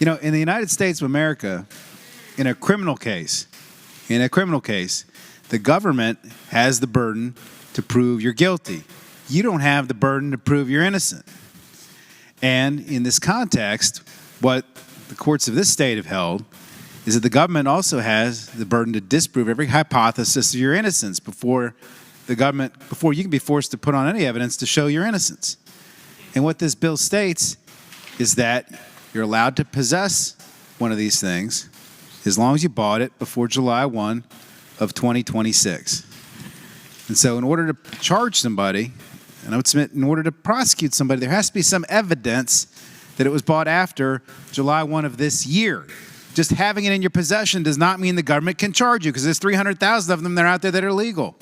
You know, in the United States of America, in a criminal case, the government has the burden to prove you're guilty. You don't have the burden to prove you're innocent. And in this context, what the courts of this state have held is that the government also has the burden to disprove every hypothesis of your innocence before you can be forced to put on any evidence to show your innocence. And what this bill states is that you're allowed to possess one of these things as long as you bought it before July 1 of 2026. And so in order to charge somebody, and I would submit in order to prosecute somebody, there has to be some evidence that it was bought after July 1 of this year. Just having it in your possession does not mean the government can charge you, because there's 300,000 of them that are out there that are legal.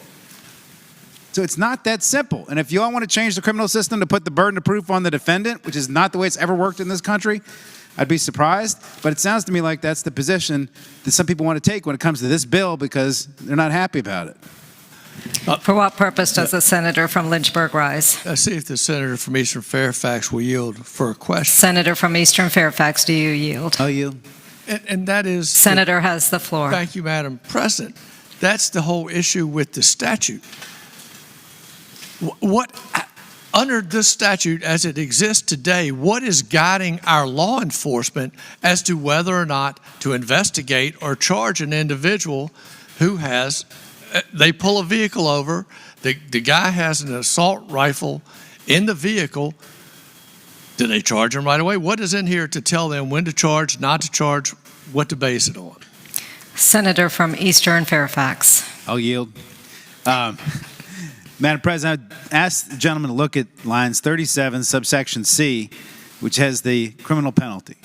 So it's not that simple. And if you all want to change the criminal system to put the burden of proof on the defendant, which is not the way it's ever worked in this country, I'd be surprised. But it sounds to me like that's the position that some people want to take when it comes to this bill, because they're not happy about it. For what purpose does the senator from Lynchburg rise? I see if the senator from Eastern Fairfax will yield for a question. Senator from Eastern Fairfax, do you yield? I'll yield. And that is... Senator has the floor. Thank you, Madam President. That's the whole issue with the statute. Under this statute as it exists today, what is guiding our law enforcement as to whether or not to investigate or charge an individual who has, they pull a vehicle over, the guy has an assault rifle in the vehicle, do they charge him right away? What is in here to tell them when to charge, not to charge, what to base it on? Senator from Eastern Fairfax. I'll yield. Madam President, I'd ask the gentleman to look at lines 37, subsection C, which has the criminal penalty,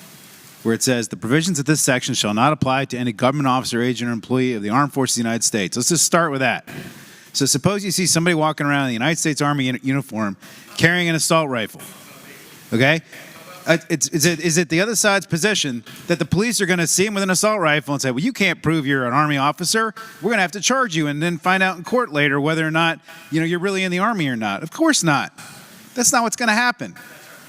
where it says, the provisions of this section shall not apply to any government officer, agent, or employee of the Armed Forces of the United States. Let's just start with that. So suppose you see somebody walking around in the United States Army uniform carrying an assault rifle, okay? Is it the other side's position that the police are going to see him with an assault rifle and say, well, you can't prove you're an Army officer. We're going to have to charge you, and then find out in court later whether or not, you're really in the Army or not. Of course not. That's not what's going to happen.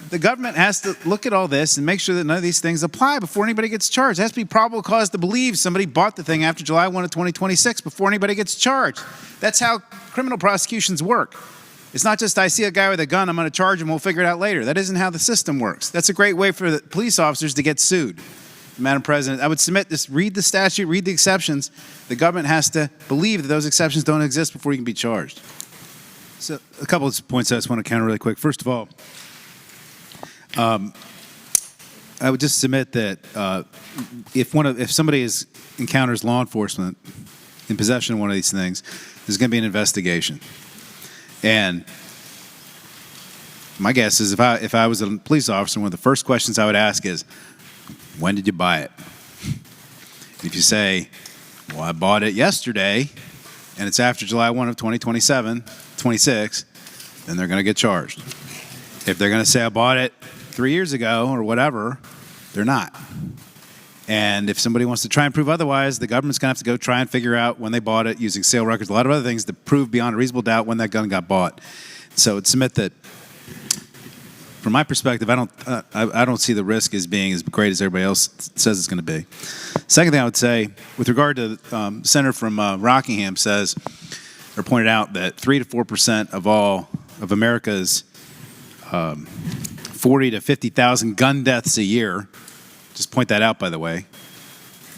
The government has to look at all this and make sure that none of these things apply before anybody gets charged. There has to be probable cause to believe somebody bought the thing after July 1 of 2026 before anybody gets charged. That's how criminal prosecutions work. It's not just, I see a guy with a gun, I'm going to charge him, we'll figure it out later. That isn't how the system works. That's a great way for the police officers to get sued. Madam President, I would submit this, read the statute, read the exceptions. The government has to believe that those exceptions don't exist before you can be charged. So a couple of points I just want to counter really quick. First of all, I would just submit that if somebody encounters law enforcement in possession of one of these things, there's going to be an investigation. And my guess is if I was a police officer, one of the first questions I would ask is, when did you buy it? And if you say, well, I bought it yesterday, and it's after July 1 of 26, then they're going to get charged. If they're going to say, I bought it 3 years ago or whatever, they're not. And if somebody wants to try and prove otherwise, the government's going to have to go try and figure out when they bought it using sale records, a lot of other things to prove beyond a reasonable doubt when that gun got bought. So I'd submit that, from my perspective, I don't see the risk as being as great as everybody else says it's going to be. Second thing I would say, with regard to the senator from Rockingham pointed out that 3 to 4% of all of America's 40 to 50,000 gun deaths a year. Just point that out, by the way.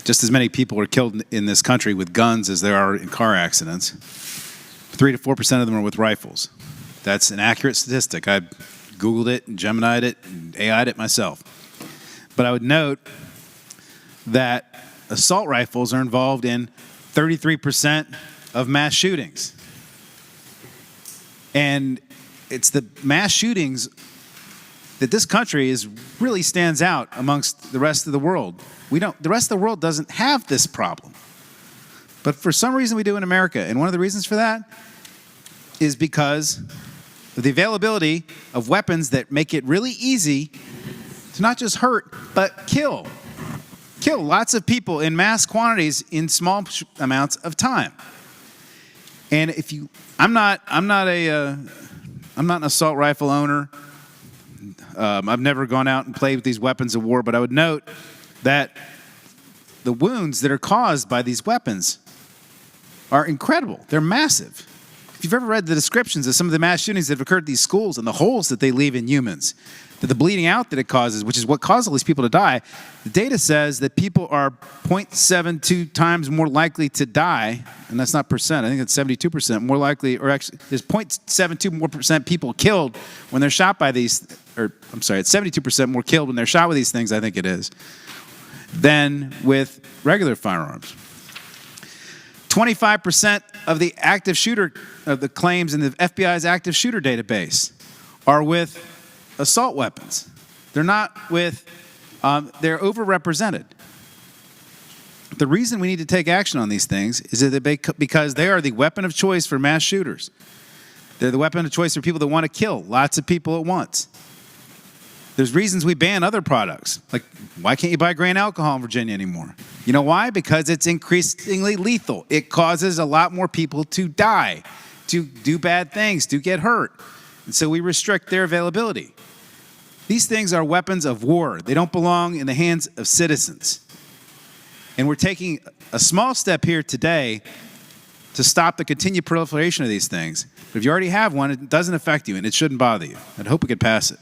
Just as many people are killed in this country with guns as there are in car accidents. 3 to 4% of them are with rifles. That's an accurate statistic. I Googled it and Gemini'd it and AI'd it myself. But I would note that assault rifles are involved in 33% of mass shootings. And it's the mass shootings that this country really stands out amongst the rest of the world. The rest of the world doesn't have this problem. But for some reason we do in America. And one of the reasons for that is because of the availability of weapons that make it really easy to not just hurt, but kill. Kill lots of people in mass quantities in small amounts of time. And I'm not an assault rifle owner. I've never gone out and played with these weapons of war, but I would note that the wounds that are caused by these weapons are incredible. They're massive. If you've ever read the descriptions of some of the mass shootings that have occurred at these schools and the holes that they leave in humans, that the bleeding out that it causes, which is what caused all these people to die, the data says that people are 0.72 times more likely to die, and that's not percent, I think it's 72% more likely, or actually there's 0.72 more percent people killed when they're shot by these, or I'm sorry, it's 72% more killed when they're shot with these things, I think it is, than with regular firearms. 25% of the active shooter, of the claims in the FBI's active shooter database are with assault weapons. They're not with, they're overrepresented. The reason we need to take action on these things is that because they are the weapon of choice for mass shooters. They're the weapon of choice for people that want to kill lots of people at once. There's reasons we ban other products. Like, why can't you buy grain alcohol in Virginia anymore? You know why? Because it's increasingly lethal. It causes a lot more people to die, to do bad things, to get hurt. And so we restrict their availability. These things are weapons of war. They don't belong in the hands of citizens. And we're taking a small step here today to stop the continued proliferation of these things. But if you already have one, it doesn't affect you, and it shouldn't bother you. I'd hope we could pass it.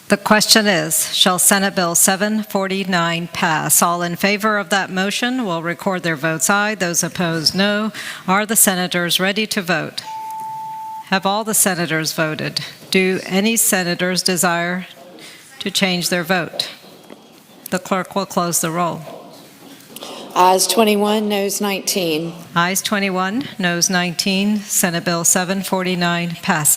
The question is, shall Senate Bill 749 pass? All in favor of that motion will record their votes aye. Those opposed, no. Are the senators ready to vote? Have all the senators voted? Do any senators desire to change their vote? The clerk will close the roll. Ayes 21, noes 19. Ayes 21, noes 19. Senate Bill 749 passes.